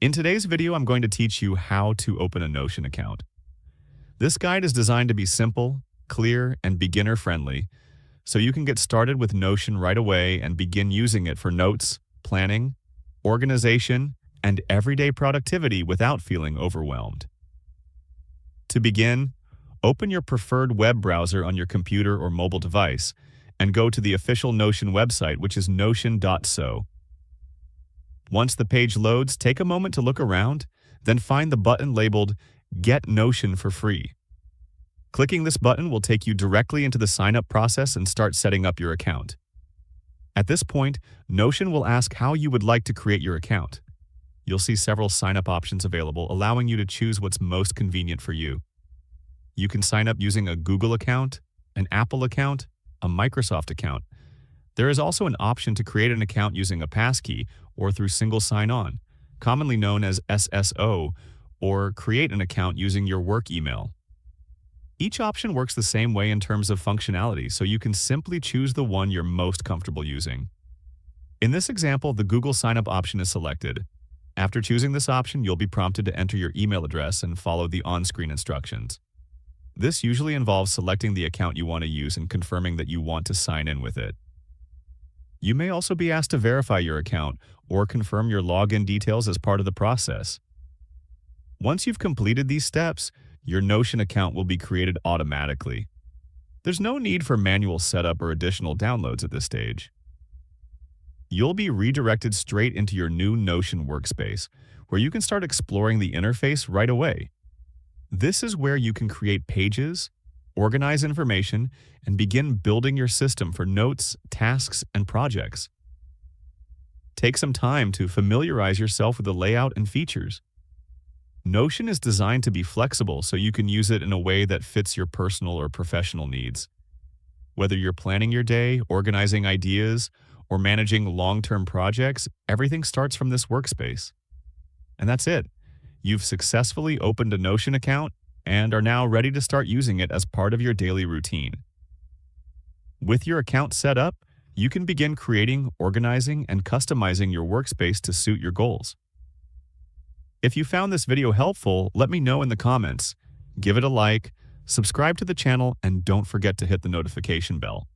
In today's video, I'm going to teach you how to open a Notion account. This guide is designed to be simple, clear, and beginner-friendly, so you can get started with Notion right away and begin using it for notes, planning, organization, and everyday productivity without feeling overwhelmed. To begin, open your preferred web browser on your computer or mobile device and go to the official Notion website, which is notion.so. Once the page loads, take a moment to look around, then find the button labeled Get Notion for free. Clicking this button will take you directly into the sign-up process and start setting up your account. At this point, Notion will ask how you would like to create your account. You'll see several sign-up options available, allowing you to choose what's most convenient for you. You can sign up using a Google account, an Apple account, a Microsoft account. There is also an option to create an account using a passkey or through single sign-on, commonly known as SSO, or create an account using your work email. Each option works the same way in terms of functionality, so you can simply choose the one you're most comfortable using. In this example, the Google sign-up option is selected. After choosing this option, you'll be prompted to enter your email address and follow the on-screen instructions. This usually involves selecting the account you want to use and confirming that you want to sign in with it. You may also be asked to verify your account or confirm your login details as part of the process. Once you've completed these steps, your Notion account will be created automatically. There's no need for manual setup or additional downloads at this stage. You'll be redirected straight into your new Notion workspace, where you can start exploring the interface right away. This is where you can create pages, organize information, and begin building your system for notes, tasks, and projects. Take some time to familiarize yourself with the layout and features. Notion is designed to be flexible so you can use it in a way that fits your personal or professional needs. Whether you're planning your day, organizing ideas, or managing long-term projects, everything starts from this workspace. And that's it. You've successfully opened a Notion account and are now ready to start using it as part of your daily routine. With your account set up, you can begin creating, organizing, and customizing your workspace to suit your goals. If you found this video helpful, let me know in the comments. Give it a like, subscribe to the channel, and don't forget to hit the notification bell.